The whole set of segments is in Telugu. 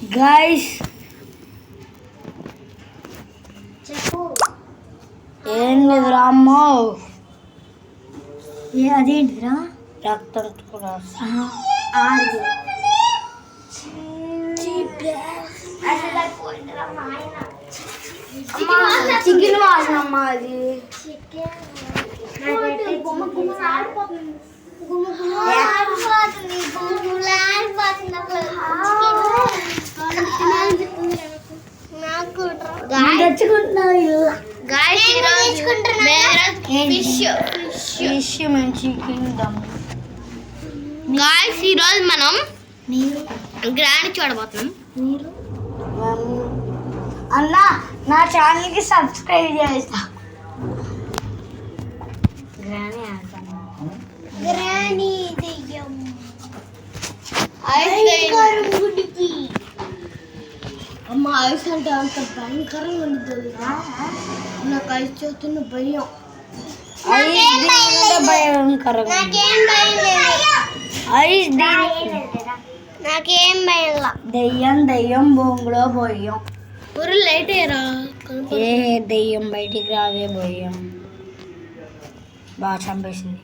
గాయ్స్ ఏం లేదురా అమ్మో. అదేంటిరా? రక్తం కూడా చికెన్ వాసన అమ్మా అది. ఫిష్ మేము చికెన్ దమ్. గాయ్స్ ఈరోజు మనం గ్రాండ్ చూడబోతున్నాం. అన్న నా ఛానల్కి సబ్స్క్రైబ్ చేస్తా. గ్రానీ దెయ్యం అమ్మ ఐస్ అంటే అంత భయంకరంగా ఉంటుంది. నాకు ఐస్ చూస్తున్న భయం. భయంకరంగా ఐస్ నాకేం భయం. దెయ్యం బొంగులో పోయాం. ఊరు లైట్ అయ్యారా? ఏ దెయ్యం బయటికి రావే పోయాం. బాగా చంపేసింది.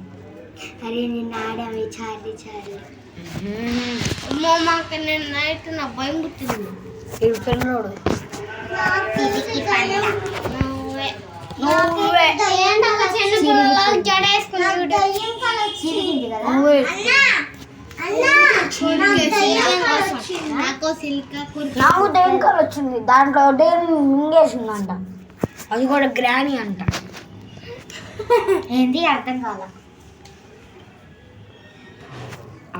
అరే నిన్న ఆడామే చార్లీ. అమ్మో మాకు నేను నైట్ నా భయం పుట్టింది. ఇవి పెళ్ళోడు నాకు డేంకర్ వచ్చింది. దాంట్లో మింగేసిందంట. అది కూడా గ్రానీ అంట. ఏంటి అర్థం కాల.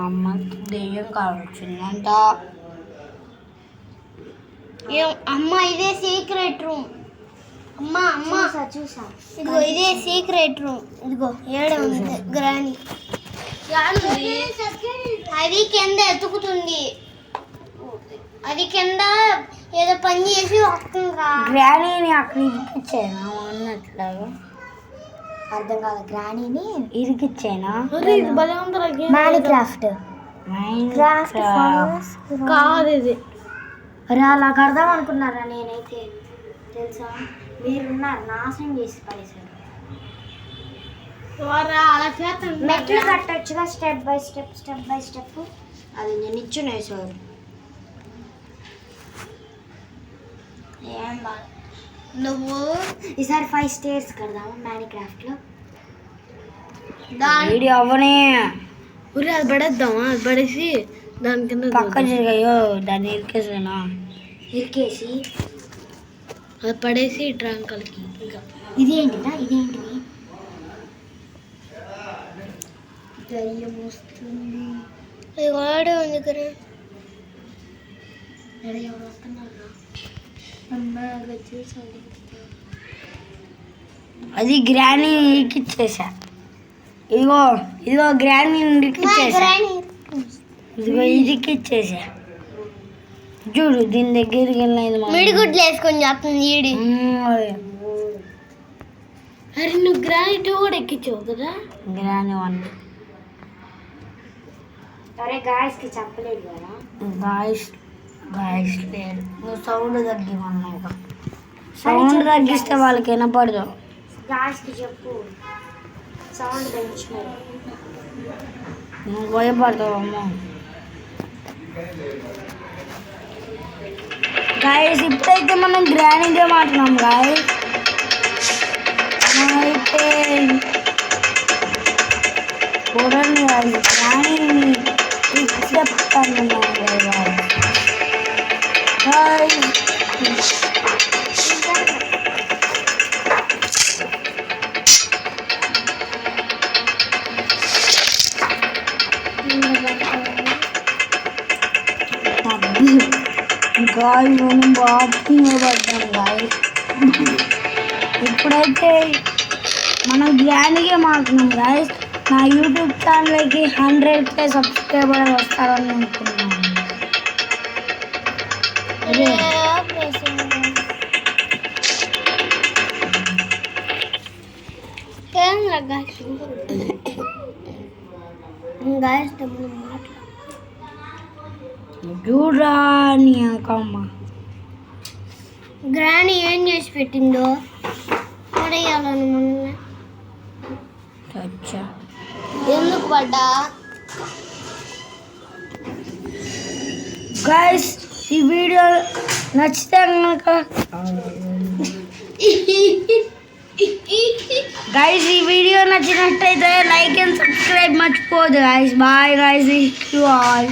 అమ్మకి దెయ్యం కావచ్చిందంట. అమ్మ ఇదే సీక్రెట్ రూమ్. అమ్మ చూసా ఇదిగో ఇదే సీక్రెట్ రూమ్. ఇదిగో ఏడ ఉంది గ్రాని. అది కింద ఎతుకుతుంది. అది కింద ఏదో పని చేసి వస్తుందిరా. గ్రానీని అక్కడ ఇరికిచ్చానా అన్నట్లాగా? అర్థం కాల. గ్రానీని ఇరికిచ్చానా? మైన్క్రాఫ్ట్ కాదు ఇది. అరే అలా కడదాం అనుకున్నారా? నేనైతే తెలుసా మీరున్నారు నాశనం చేసి పడేసారు. అలా చేస్తాను. మెట్లు కట్టొచ్చుగా స్టెప్ బై స్టెప్. అది నేను ఇచ్చునే సార్. ఏం బాగా. నువ్వు ఈసారి 5 స్టేర్స్ కడదాము మైన్క్రాఫ్ట్లో. వీడియో అవ్వనే ఊరి అది పడేద్దామా? అది పడేసి దాని కింద పక్క జరిగాయో దాన్ని ఇరికేసానా? ఇరికేసి అది పడేసి ట్రాంకల్కి. ఇదేంటిదా? ఇదేంటిది? దయ్యం వస్తుంది. అది వాడే ఉంది కదా. ఎవరు వస్తున్నారు? అమ్మగా చూసాలి. అది గ్రానీ ఇరికిచ్చేసా. ఇదిగో గ్రానీ ఇరికిచ్చేసా. ఇదిగో ఇరికిచ్చేసా. చూడు దీని దగ్గరికి వెళ్ళినది. మిడిగుడ్లు వేసుకొని చేస్తుంది ఈడి. అరే నువ్వు గ్రాని 2 కూడా ఎక్కించావు కదా. గ్రానీ 1. అరే గాయస్కి చెప్పలేదు కదా. గాయస్ లేదు. నువ్వు సౌండ్ తగ్గిమన్నాక. సౌండ్ తగ్గిస్తే వాళ్ళకి వినపడదు. గాయస్కి చెప్పు సౌండ్ పెంచుకోవాలి. నువ్వు భయపడతావు అమ్మ. గాయస్ ఇప్పుడైతే మనం గ్రానీ గేమ్ ఆడుతున్నాం గాయస్. అయితే చూడండి గాయస్ గ్రానీని చెప్తాను గాయస్ మనం బాగా పడ్డాం గాయస్. ఇప్పుడైతే మనం గ్రాండ్గా మాట్లాడుతున్నాం గాయస్. నా యూట్యూబ్ ఛానల్కి 100K సబ్స్క్రైబర్ వస్తారని అనుకున్నాను. అదే చూడరా నీ అక్కమ్మ. గ్రాని ఏం చేసి పెట్టిందో పడేయాలని మొన్న చచ్చా. ఎందుకు పడ్డా గైస్ ఈ వీడియో నచ్చితే కనుక గైస్ ఈ వీడియో నచ్చినట్టయితే లైక్ అండ్ సబ్స్క్రైబ్ మర్చిపోదు guys. Bye guys, you all.